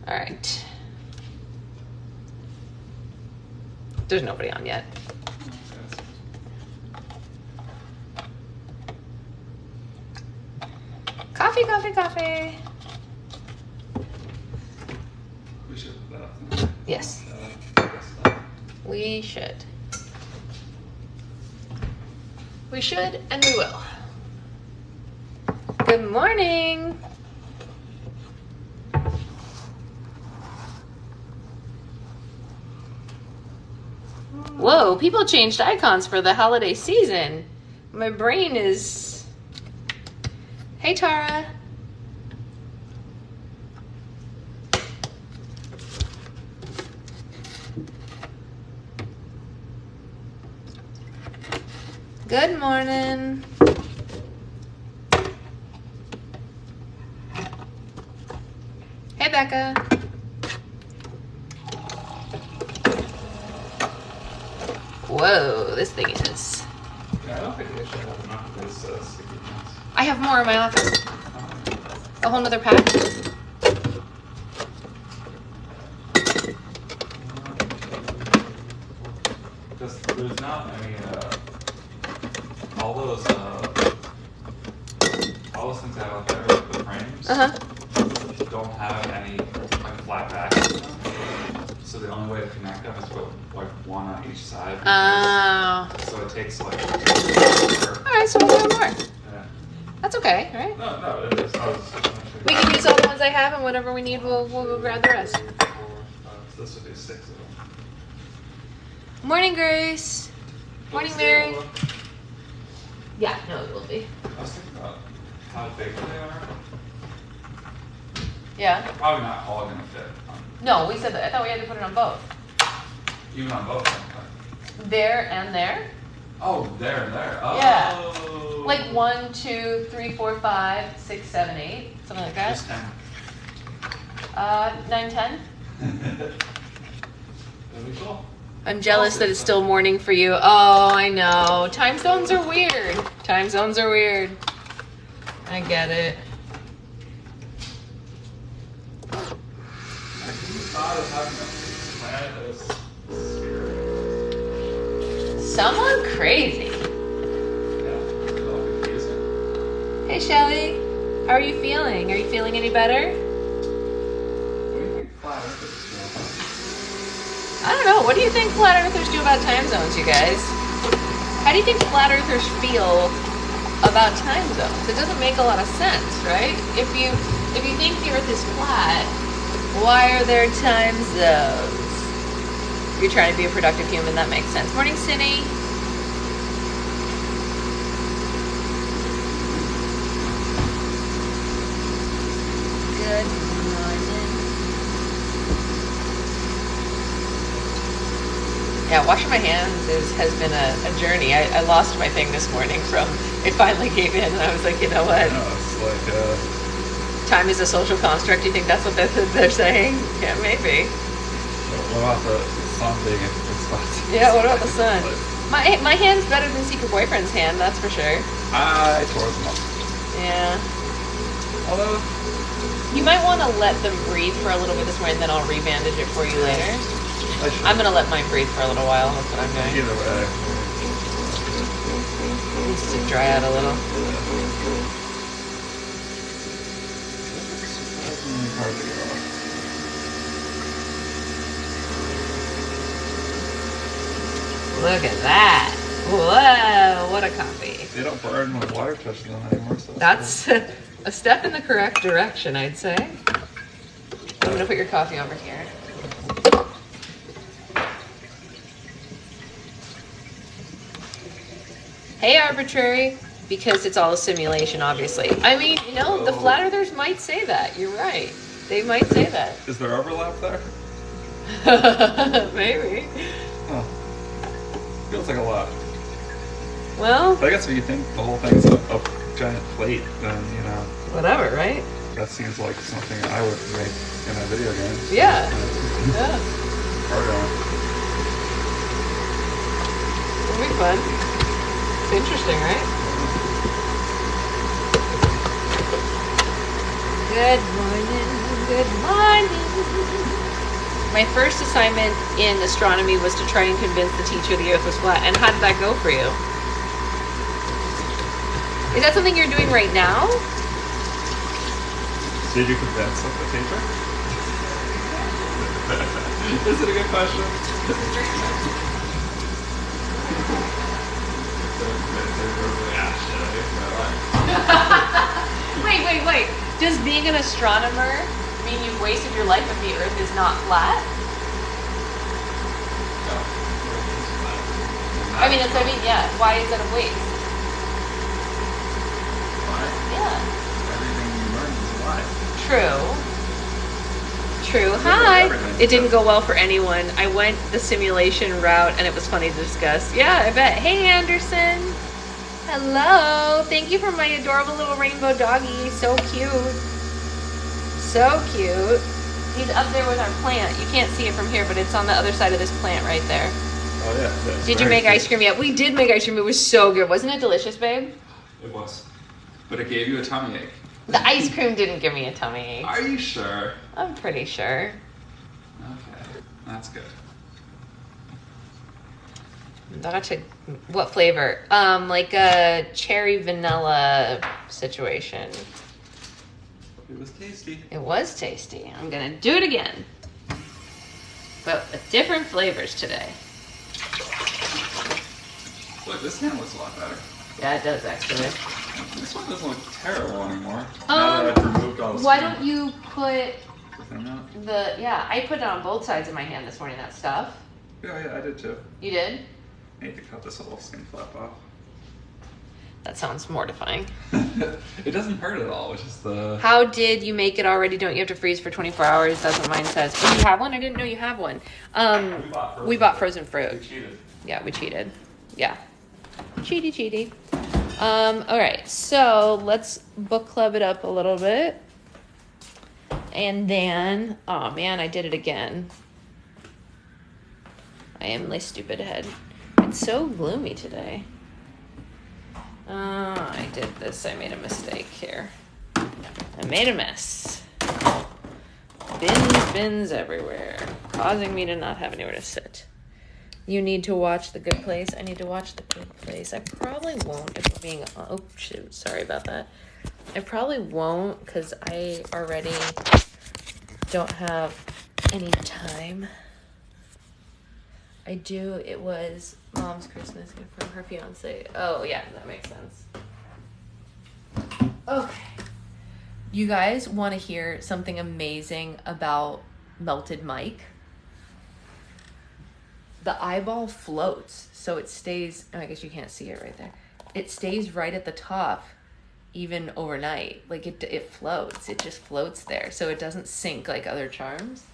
All right. There's nobody on yet. Coffee, coffee, coffee. We should put that up. Yes. We should. We should and we will. Good morning. Whoa, people changed icons for the holiday season. My brain is... Hey, Tara. Good morning. Hey, Becca. Whoa, this thing is... Yeah, I don't think they should have enough of these sticky ones. I have more in my office. A whole nother pack. Because there's not any, all those things I have out there, like the frames, don't have any, like, flat backs in them. So the only way to connect them is put, like, one on each side. So it takes, like, Alright, so we'll do more. Yeah. That's okay, right? No, it is. We can use all the ones I have, and whatever we need, we'll go grab the rest. So this would be 6 of them. Morning, Grace. Morning, Mary. Yeah, no, it will be. I was thinking about how big they are. Yeah. Probably not all gonna fit. No, we said that. I thought we had to put it on both. Even on both. Okay. There and there. Oh, there and there. Oh. Yeah. Like 1, 2, 3, 4, 5, 6, 7, 8, something like that. Just 10. 9, 10. That'd be cool. I'm jealous that it's still morning for you. Oh, I know. Time zones are weird. Time zones are weird. I get it. I thought of having a planet as Someone crazy. Yeah, a little confusing. Hey, Shelly. How are you feeling? Are you feeling any better? What do you think flat Earth is I don't know. What do you think flat earthers do about time zones, you guys? How do you think flat earthers feel about time zones? It doesn't make a lot of sense, right? If you think the earth is flat, why are there time zones? If you're trying to be a productive human, that makes sense. Morning, Cindy. Good morning. Yeah, washing my hands has been a journey. I lost my thing this morning from, it finally gave in, and I was like, you know what? No, it's like, time is a social construct. You think that's what they're saying? Yeah, maybe. What about the sun being in spots? Yeah, what about the sun? My hand's better than Secret Boyfriend's hand, that's for sure. I tore them up. Yeah. Although, you might want to let them breathe for a little bit this morning, then I'll rebandage it for you later. I'm going to let mine breathe for a little while. That's what I'm doing. Either way. It needs to dry out a little. Hard to get off. Look at that. Whoa, what a coffee. They don't burn when water touches them anymore. So That's a step in the correct direction, I'd say. I'm going to put your coffee over here. Hey, arbitrary, because it's all a simulation, obviously. I mean, you know, the flat earthers might say that. You're right. They might say that. Is there overlap there? Maybe. Huh. Feels like a lot. Well, But I guess if you think the whole thing's a giant plate, then, you know, whatever, right? that seems like something I would make in a video game. Yeah. Yeah. Hard on. It'll be fun. It's interesting, right? Good morning. Good morning. My first assignment in astronomy was to try and convince the teacher the Earth was flat. And how did that go for you? Is that something you're doing right now? Did you convince the teacher? Is it a good question? Wait. Does being an astronomer mean you've wasted your life if the Earth is not flat? No. Yeah. Why is it a waste? Why? Yeah. Everything you learn is a lie. True. Hi. It didn't go well for anyone. I went the simulation route and it was funny to discuss. Yeah, I bet. Hey, Anderson. Hello. Thank you for my adorable little rainbow doggy. So cute. So cute. He's up there with our plant. You can't see it from here, but it's on the other side of this plant right there. Oh, yeah. Did you make ice cream yet? We did make ice cream. It was so good. Wasn't it delicious, babe? It was. But it gave you a tummy ache. The ice cream didn't give me a tummy ache. Are you sure? I'm pretty sure. Okay. That's good. Gotcha. What flavor? Like a cherry vanilla situation. It was tasty. It was tasty. I'm gonna do it again. But with different flavors today. Look, this hand looks a lot better. Yeah, it does actually. This one doesn't look terrible anymore. Now that I've removed all the Why skin. don't you put Thin out? I put it on both sides of my hand this morning, that stuff. Yeah, I did too. You did? I need to cut this little skin flap off. That sounds mortifying. It doesn't hurt at all, which is the... How did you make it already? Don't you have to freeze for 24 hours? That's what mine says. Do you have one? I didn't know you have one. We bought frozen fruit. We cheated. Yeah, we cheated. Yeah. Cheaty. All right, so let's book club it up a little bit. And then, oh man, I did it again. I am my stupid head. It's so gloomy today. I did this. I made a mistake here. I made a mess. Bins everywhere, causing me to not have anywhere to sit. You need to watch The Good Place. I need to watch The Good Place. I probably won't if I'm being... Oh, shoot. Sorry about that. I probably won't because I already don't have any time. I do. It was Mom's Christmas gift from her fiance. Oh, yeah. That makes sense. Okay. You guys want to hear something amazing about Melted Mike? The eyeball floats, so it stays... Oh, I guess you can't see it right there. It stays right at the top, even overnight. Like, it floats. It just floats there, so it doesn't sink like other charms.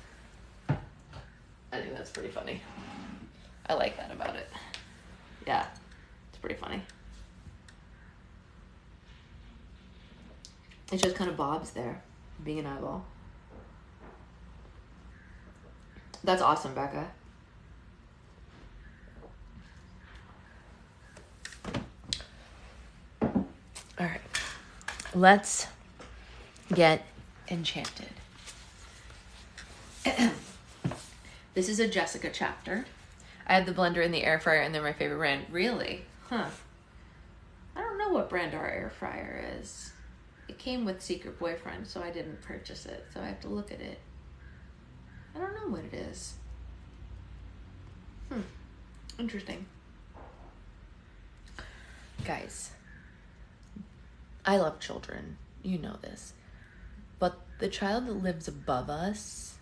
I think that's pretty funny. I like that about it. Yeah, it's pretty funny. It just kind of bobs there, being an eyeball. That's awesome, Becca. All right, let's get Enchanted. This is a Jessica chapter. I have the blender and the air fryer, and they're my favorite brand. Really? Huh. I don't know what brand our air fryer is. It came with Secret Boyfriend, so I didn't purchase it. So I have to look at it. I don't know what it is. Interesting. Guys, I love children. You know this. But the child that lives above us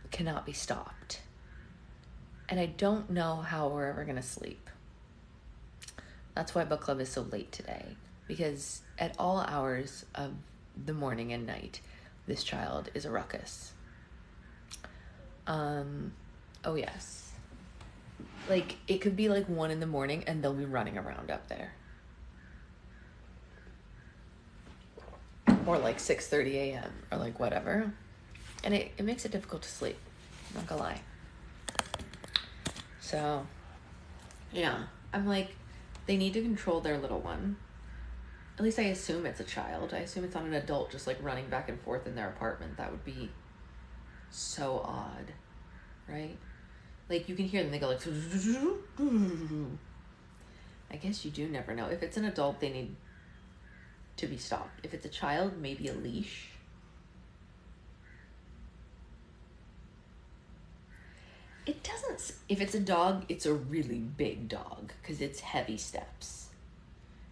cannot be stopped. And I don't know how we're ever going to sleep. That's why book club is so late today. Because at all hours of the morning and night, this child is a ruckus. Oh yes. Like, it could be like 1 a.m. and they'll be running around up there. Or like 6:30 a.m. or like whatever. And it makes it difficult to sleep. I'm not gonna lie. So, yeah. I'm like, they need to control their little one. At least I assume it's a child. I assume it's not an adult just like running back and forth in their apartment. That would be so odd, right? Like you can hear them, they go like, I guess you do never know. If it's an adult, they need to be stopped. If it's a child, maybe a leash. It doesn't, if it's a dog, it's a really big dog because it's heavy steps.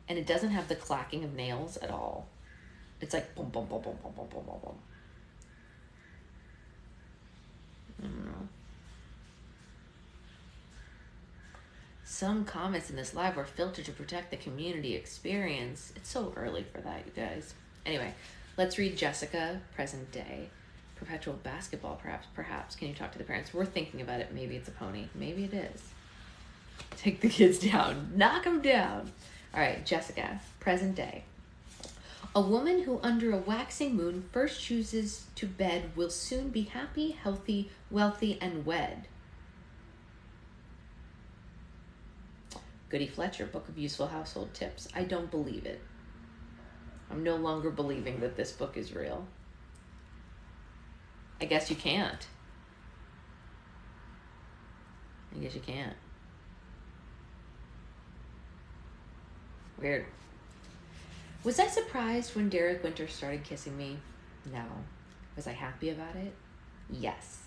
And it doesn't have the clacking of nails at all. It's like boom, boom, boom, boom, boom, boom, boom, boom, boom. I don't know. Some comments in this live were filtered to protect the community experience. It's so early for that, you guys. Anyway, let's read Jessica, present day. Perpetual basketball, perhaps. Can you talk to the parents? We're thinking about it. Maybe it's a pony. Maybe it is. Take the kids down. Knock them down. All right, Jessica, present day. A woman who under a waxing moon first chooses to bed will soon be happy, healthy, wealthy, and wed. Goody Fletcher, Book of Useful Household Tips. I don't believe it. I'm no longer believing that this book is real. I guess you can't. I guess you can't. Weird. Was I surprised when Derek Winter started kissing me? No. Was I happy about it? Yes.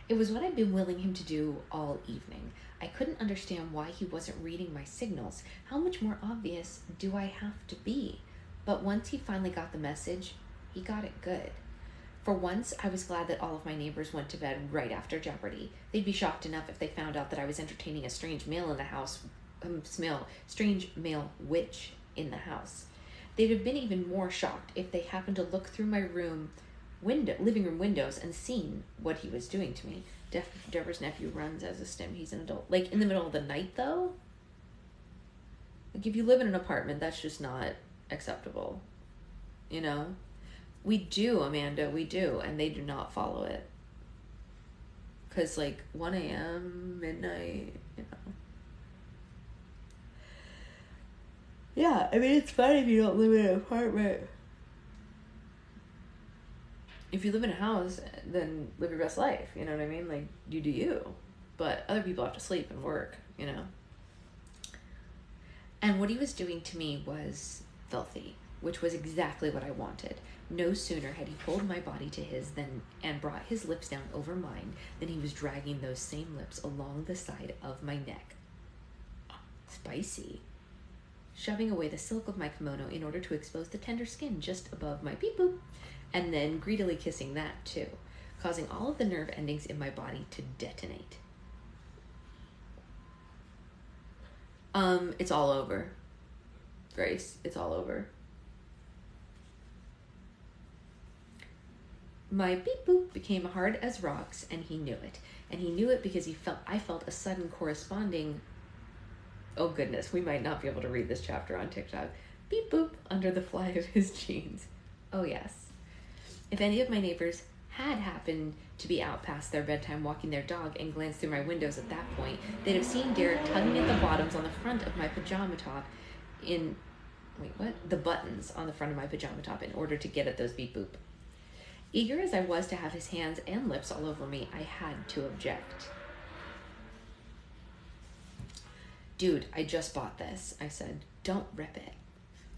It was what I'd been willing him to do all evening. I couldn't understand why he wasn't reading my signals. How much more obvious do I have to be? But once he finally got the message, he got it good. For once, I was glad that all of my neighbors went to bed right after Jeopardy. They'd be shocked enough if they found out that I was entertaining a strange male in the house, strange male witch in the house. They'd have been even more shocked if they happened to look through my living room windows and seen what he was doing to me. Deborah's nephew runs as a stim. He's an adult. Like, in the middle of the night, though? Like, if you live in an apartment, that's just not acceptable. You know? We do, Amanda, we do. And they do not follow it. Because, like, 1 a.m., midnight, you know. Yeah, I mean, it's fine if you don't live in an apartment. If you live in a house, then live your best life, you know what I mean? Like, you do you. But other people have to sleep and work, you know? And what he was doing to me was filthy, which was exactly what I wanted. No sooner had he pulled my body to his and brought his lips down over mine than he was dragging those same lips along the side of my neck. Spicy. Shoving away the silk of my kimono in order to expose the tender skin just above my beep boop, and then greedily kissing that too, causing all of the nerve endings in my body to detonate. It's all over. Grace, it's all over. My beep boop became hard as rocks, and he knew it. And he knew it because I felt a sudden corresponding, oh goodness, we might not be able to read this chapter on TikTok, beep boop under the fly of his jeans. Oh yes. If any of my neighbors had happened to be out past their bedtime walking their dog and glanced through my windows at that point, they'd have seen Derek tugging at the bottoms on the front of my pajama top the buttons on the front of my pajama top in order to get at those beep boop. Eager as I was to have his hands and lips all over me, I had to object. Dude, I just bought this, I said. Don't rip it.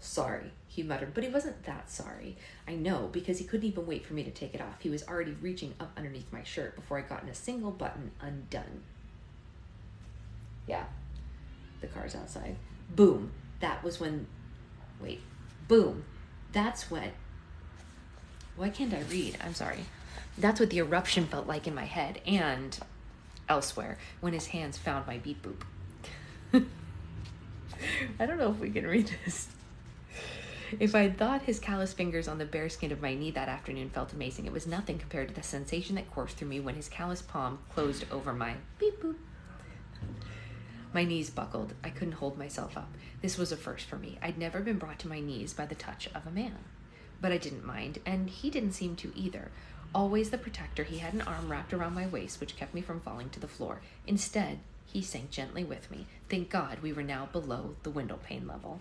Sorry, he muttered, but he wasn't that sorry. I know, because he couldn't even wait for me to take it off. He was already reaching up underneath my shirt before I gotten a single button undone. Yeah, the car's outside. Boom. That was when... Wait. Boom. That's when... Why can't I read? I'm sorry. That's what the eruption felt like in my head and elsewhere when his hands found my beep boop. I don't know if we can read this. If I thought his callous fingers on the bare skin of my knee that afternoon felt amazing, it was nothing compared to the sensation that coursed through me when his callous palm closed over my beep boop. My knees buckled. I couldn't hold myself up. This was a first for me. I'd never been brought to my knees by the touch of a man. But I didn't mind, and he didn't seem to either. Always the protector, he had an arm wrapped around my waist, which kept me from falling to the floor. Instead, he sank gently with me. Thank God we were now below the window pane level.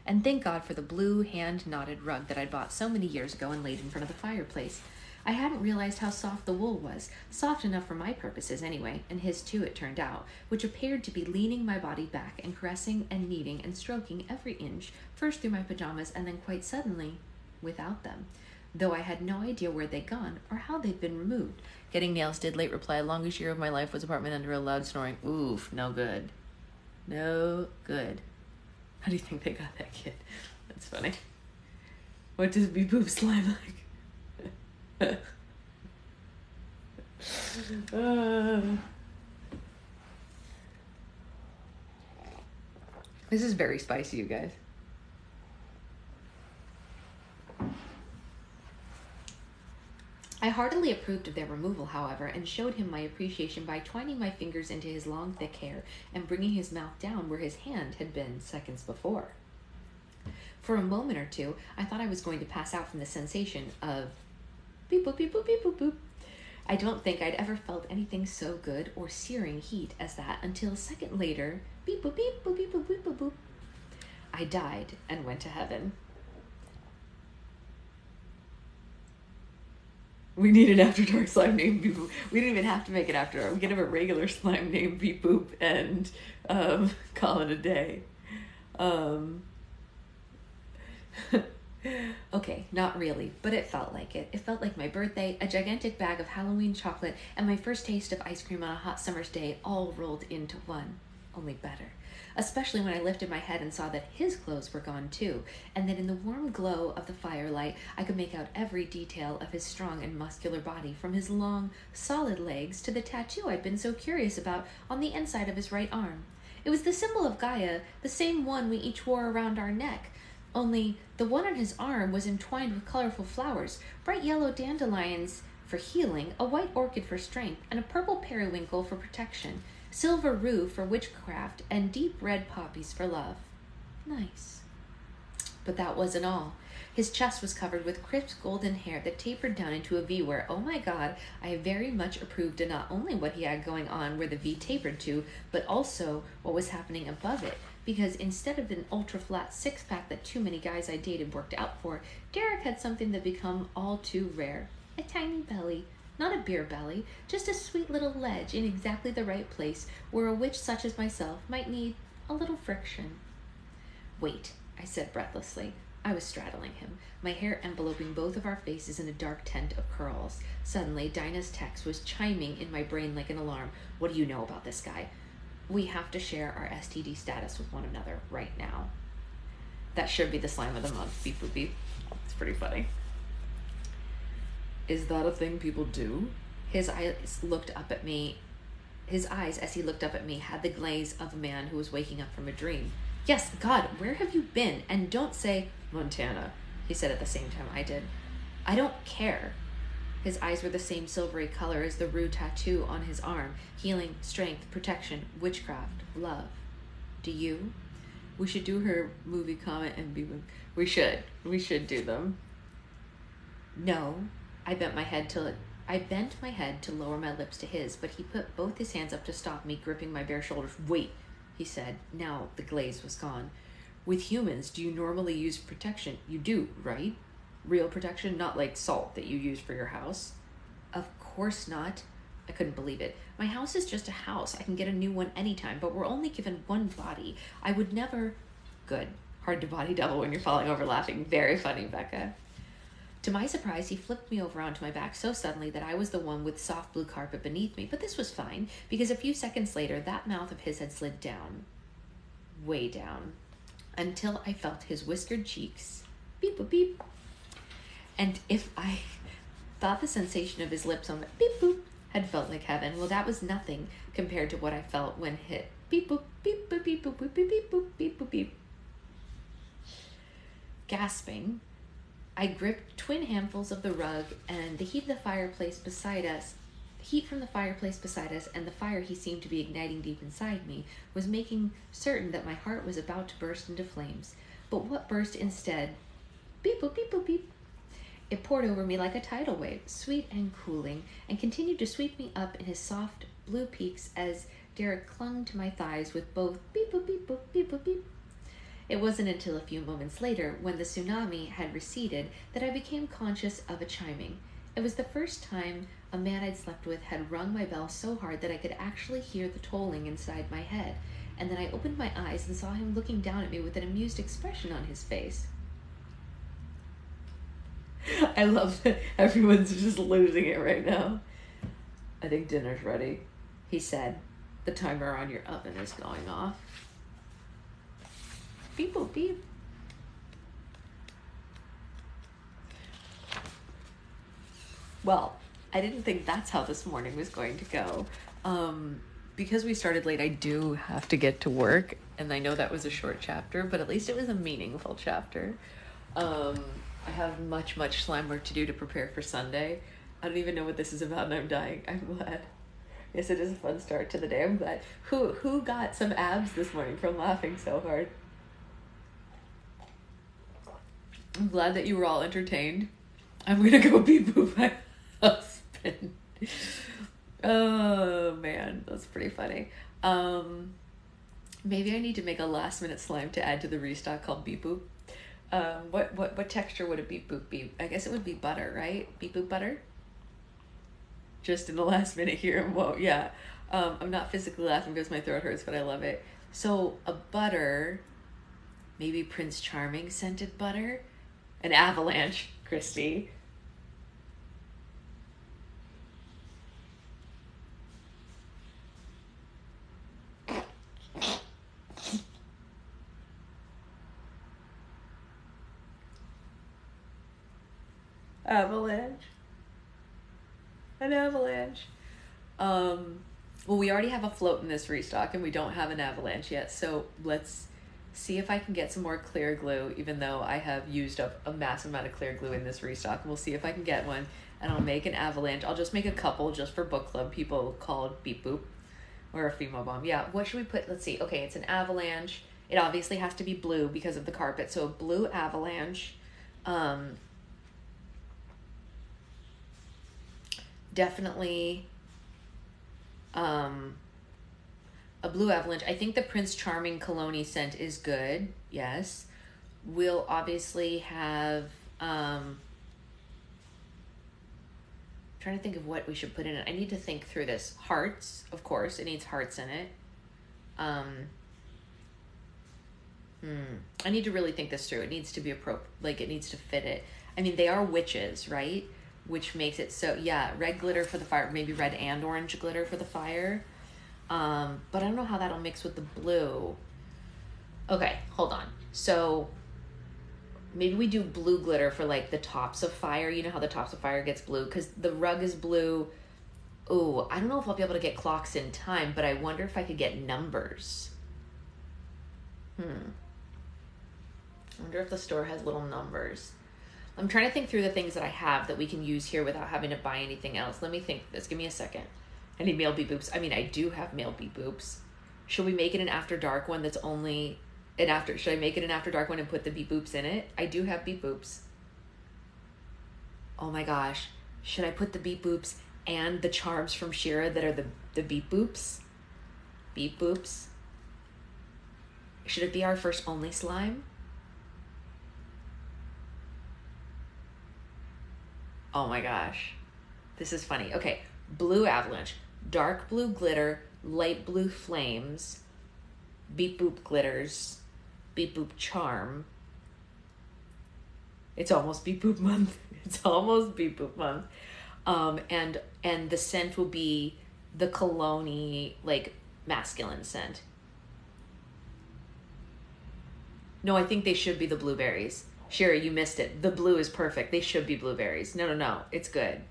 And thank God for the blue hand-knotted rug that I'd bought so many years ago and laid in front of the fireplace. I hadn't realized how soft the wool was, soft enough for my purposes anyway, and his too it turned out, which appeared to be leaning my body back and caressing and kneading and stroking every inch, first through my pajamas and then quite suddenly without them, though I had no idea where they'd gone or how they'd been removed. Getting nails did, late reply. Longest year of my life was apartment under a loud snoring. Oof, no good. No good. How do you think they got that kid? That's funny. What does Beep Boop slime like? This is very spicy, you guys. I heartily approved of their removal, however, and showed him my appreciation by twining my fingers into his long, thick hair and bringing his mouth down where his hand had been seconds before. For a moment or two, I thought I was going to pass out from the sensation of beep boop, beep boop, beep boop, boop. I don't think I'd ever felt anything so good or searing heat as that until a second later, beep boop, beep boop, beep boop, beep boop, boop. I died and went to heaven. We need an After Dark slime named Beep Boop. We didn't even have to make it After Dark. We could have a regular slime named Beep Boop and call it a day. Okay, not really, but it felt like it. It felt like my birthday, a gigantic bag of Halloween chocolate, and my first taste of ice cream on a hot summer's day all rolled into one. Only better. Especially when I lifted my head and saw that his clothes were gone too, and that in the warm glow of the firelight I could make out every detail of his strong and muscular body, from his long, solid legs to the tattoo I'd been so curious about on the inside of his right arm. It was the symbol of Gaia, the same one we each wore around our neck, only the one on his arm was entwined with colorful flowers, bright yellow dandelions for healing, a white orchid for strength, and a purple periwinkle for protection, silver rue for witchcraft, and deep red poppies for love. Nice. But that wasn't all. His chest was covered with crisp golden hair that tapered down into a V where, oh my God, I very much approved of not only what he had going on where the V tapered to, but also what was happening above it. Because instead of an ultra-flat six-pack that too many guys I dated worked out for, Derek had something that become all too rare. A tiny belly. Not a beer belly, just a sweet little ledge in exactly the right place where a witch such as myself might need a little friction. Wait, I said breathlessly. I was straddling him, my hair enveloping both of our faces in a dark tent of curls. Suddenly, Dinah's text was chiming in my brain like an alarm. What do you know about this guy? We have to share our STD status with one another right now. That should be the slime of the month. Beep boop beep. It's pretty funny. Is that a thing people do? His eyes looked up at me. His eyes, as he looked up at me, had the glaze of a man who was waking up from a dream. Yes, God, where have you been? And don't say, Montana, he said at the same time I did. I don't care. His eyes were the same silvery color as the rue tattoo on his arm. Healing, strength, protection, witchcraft, love. Do you? We should do her movie comment and be... We should do them. No. I bent my head to lower my lips to his, but he put both his hands up to stop me, gripping my bare shoulders. Wait, he said. Now the glaze was gone. With humans, do you normally use protection? You do, right? Real protection, not like salt that you use for your house. Of course not. I couldn't believe it. My house is just a house. I can get a new one anytime, but we're only given one body. I would never... Good. Hard to body double when you're falling over laughing. Very funny, Becca. To my surprise, he flipped me over onto my back so suddenly that I was the one with soft blue carpet beneath me. But this was fine, because a few seconds later, that mouth of his had slid down. Way down. Until I felt his whiskered cheeks. Beep, boop, beep. And if I thought the sensation of his lips on the beep, boop had felt like heaven, well, that was nothing compared to what I felt when hit beep, boop, beep, boop, beep, boop, beep, beep, beep, boop, beep, boop, beep. Gasping, I gripped twin handfuls of the rug and the heat from the fireplace beside us and the fire he seemed to be igniting deep inside me was making certain that my heart was about to burst into flames. But what burst instead? Beep, boop, beep, boop, beep. It poured over me like a tidal wave, sweet and cooling, and continued to sweep me up in his soft blue peaks as Derek clung to my thighs with both beep, boop, beep, boop, beep, boop, beep. It wasn't until a few moments later, when the tsunami had receded, that I became conscious of a chiming. It was the first time a man I'd slept with had rung my bell so hard that I could actually hear the tolling inside my head, and then I opened my eyes and saw him looking down at me with an amused expression on his face. I love that everyone's just losing it right now. I think dinner's ready, he said. The timer on your oven is going off. Beep boop beep. Well, I didn't think that's how this morning was going to go. Because we started late, I do have to get to work, and I know that was a short chapter, but at least it was a meaningful chapter. I have much slime work to do to prepare for Sunday. I don't even know what this is about, and I'm dying. I'm glad. Yes, it is a fun start to the day. I'm glad. Who got some abs this morning from laughing so hard? I'm glad that you were all entertained. I'm gonna go beep boop my husband. Oh man, that's pretty funny. Maybe I need to make a last minute slime to add to the restock called beep boop. What texture would a beep boop be? I guess it would be butter, right? Beep boop butter? Just in the last minute here. Whoa, yeah. I'm not physically laughing because my throat hurts, but I love it. So a butter, maybe Prince Charming scented butter, an avalanche, Christy. Avalanche. An avalanche. Well, we already have a float in this restock and we don't have an avalanche yet, so let's see if I can get some more clear glue, even though I have used up a massive amount of clear glue in this restock. We'll see if I can get one, and I'll make an avalanche. I'll just make a couple just for book club people called Beep Boop or a female bomb. Yeah, what should we put? Let's see. Okay, it's an avalanche. It obviously has to be blue because of the carpet, so a blue avalanche. Definitely a blue avalanche. I think the Prince Charming cologne scent is good. Yes. We'll obviously have trying to think of what we should put in it. I need to think through this. Hearts, of course. It needs hearts in it. I need to really think this through. It needs to be like it needs to fit it. I mean, they are witches, right? Which makes it so, yeah, red glitter for the fire, maybe red and orange glitter for the fire. But I don't know how that'll mix with the blue. Okay, hold on. So maybe we do blue glitter for like the tops of fire. You know how the tops of fire gets blue? Because the rug is blue. Ooh, I don't know if I'll be able to get clocks in time, but I wonder if I could get numbers. I wonder if the store has little numbers. I'm trying to think through the things that I have that we can use here without having to buy anything else. Let me think this. Give me a second. I need male beep boops. I mean, I do have male beep boops. Should we make it an after dark one that's only an after? Should I make it an after dark one and put the beep boops in it? I do have beep boops. Oh my gosh. Should I put the beep boops and the charms from Shira that are the beep boops? Beep boops. Should it be our first only slime? Oh my gosh. This is funny. Okay. Blue avalanche, dark blue glitter, light blue flames, beep boop glitters, beep boop charm. It's almost beep boop month. It's almost beep boop month. And the scent will be the cologne-y, like masculine scent. No, I think they should be the blueberries. Sherry, you missed it. The blue is perfect. They should be blueberries. No. It's good.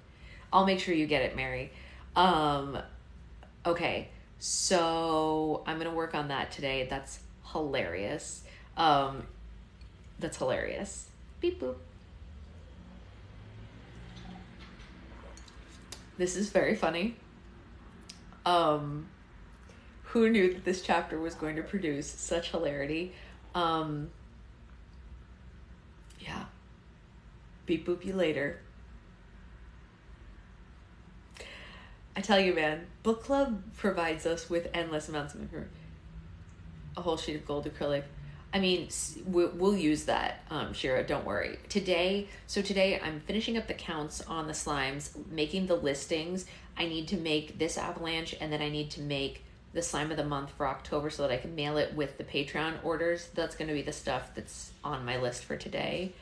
I'll make sure you get it, Mary. Okay. So I'm going to work on that today. That's hilarious. That's hilarious. Beep boop. This is very funny. Who knew that this chapter was going to produce such hilarity? Yeah. Beep boop you later. I tell you, man, book club provides us with endless amounts of information. A whole sheet of gold acrylic. I mean, we'll use that, Shira, don't worry. Today I'm finishing up the counts on the slimes, making the listings. I need to make this avalanche, and then I need to make the slime of the month for October so that I can mail it with the Patreon orders. That's going to be the stuff that's on my list for today.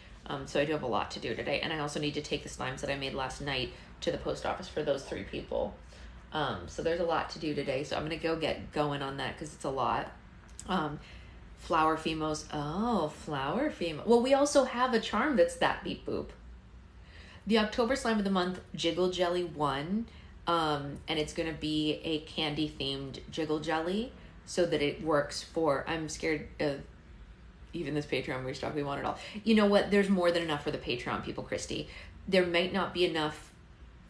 So I do have a lot to do today. And I also need to take the slimes that I made last night to the post office for those 3 people. So there's a lot to do today. So I'm going to go get going on that because it's a lot. Flower Femos. Oh, Flower Femo. Well, we also have a charm that's that beep boop. The October slime of the month, Jiggle Jelly 1. And it's going to be a candy themed Jiggle Jelly so that it works for, I'm scared of even this Patreon restock. We want it all. You know what? There's more than enough for the Patreon people, Christy. There might not be enough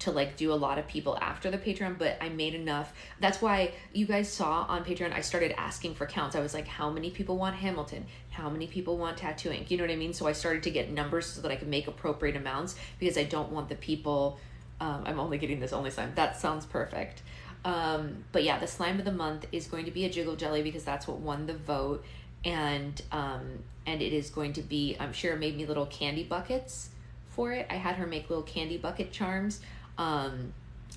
to like do a lot of people after the Patreon, but I made enough. That's why you guys saw on Patreon, I started asking for counts. I was like, how many people want Hamilton? How many people want Tattoo Ink? You know what I mean? So I started to get numbers so that I could make appropriate amounts because I don't want the people, I'm only getting this only slime. That sounds perfect. But yeah, the slime of the month is going to be a Jiggle Jelly because that's what won the vote. And it is going to be, Shira made me little candy buckets for it. I had her make little candy bucket charms.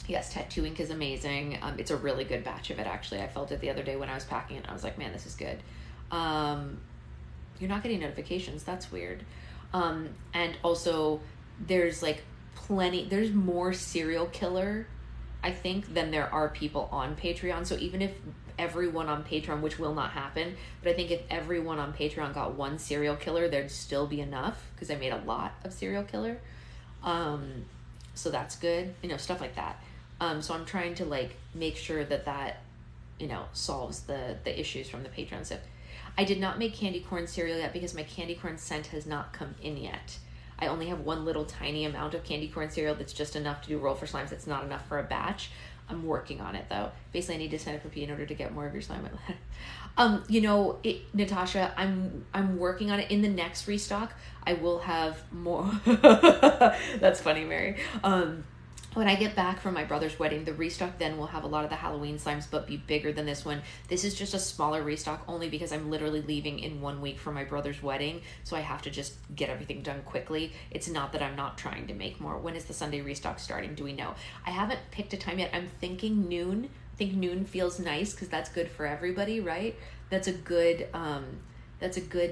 Yes, Tattoo Ink is amazing. It's a really good batch of it, actually. I felt it the other day when I was packing it. I was like, man, this is good. You're not getting notifications. That's weird. And also, there's like there's more serial killer, I think, than there are people on Patreon. So even if everyone on Patreon, which will not happen, but I think if everyone on Patreon got 1 serial killer, there'd still be enough because I made a lot of serial killer. So that's good, stuff like that. So I'm trying to like make sure that solves the issues from the Patreon stuff. I did not make candy corn cereal yet because my candy corn scent has not come in yet. I only have 1 little tiny amount of candy corn cereal that's just enough to do roll for slimes. It's not enough for a batch. I'm working on it though. Basically, I need to sign up for P in order to get more of your slime. Natasha, I'm working on it. In the next restock, I will have more. That's funny, Mary. When I get back from my brother's wedding, the restock then will have a lot of the Halloween slimes, but be bigger than this one. This is just a smaller restock only because I'm literally leaving in 1 week for my brother's wedding, so I have to just get everything done quickly. It's not that I'm not trying to make more. When is the Sunday restock starting? Do we know? I haven't picked a time yet. I'm thinking noon. I think noon feels nice because that's good for everybody, right? That's a good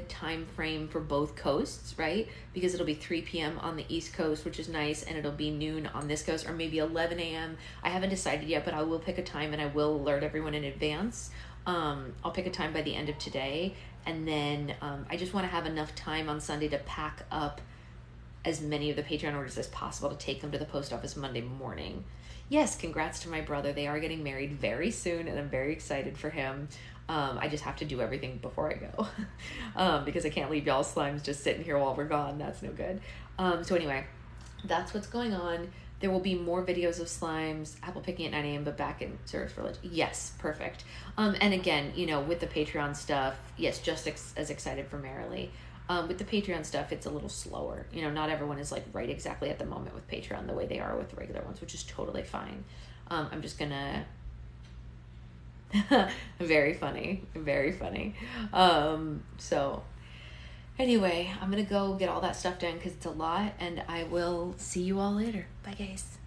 time frame for both coasts, right? Because it'll be 3 p.m. on the East Coast, which is nice, and it'll be noon on this coast, or maybe 11 a.m. I haven't decided yet, but I will pick a time and I will alert everyone in advance. I'll pick a time by the end of today, and then I just want to have enough time on Sunday to pack up as many of the Patreon orders as possible to take them to the post office Monday morning. Yes, congrats to my brother. They are getting married very soon, and I'm very excited for him. I just have to do everything before I go because I can't leave y'all slimes just sitting here while we're gone. That's no good. So anyway, that's what's going on. There will be more videos of slimes, apple picking at 9 a.m., but back in service for lunch. Yes, perfect. And again, with the Patreon stuff, yes, just as excited for Marilee. With the Patreon stuff, it's a little slower. Not everyone is like right exactly at the moment with Patreon the way they are with the regular ones, which is totally fine. I'm just gonna... Very funny. So anyway, I'm gonna go get all that stuff done because it's a lot, and I will see you all later. Bye, guys.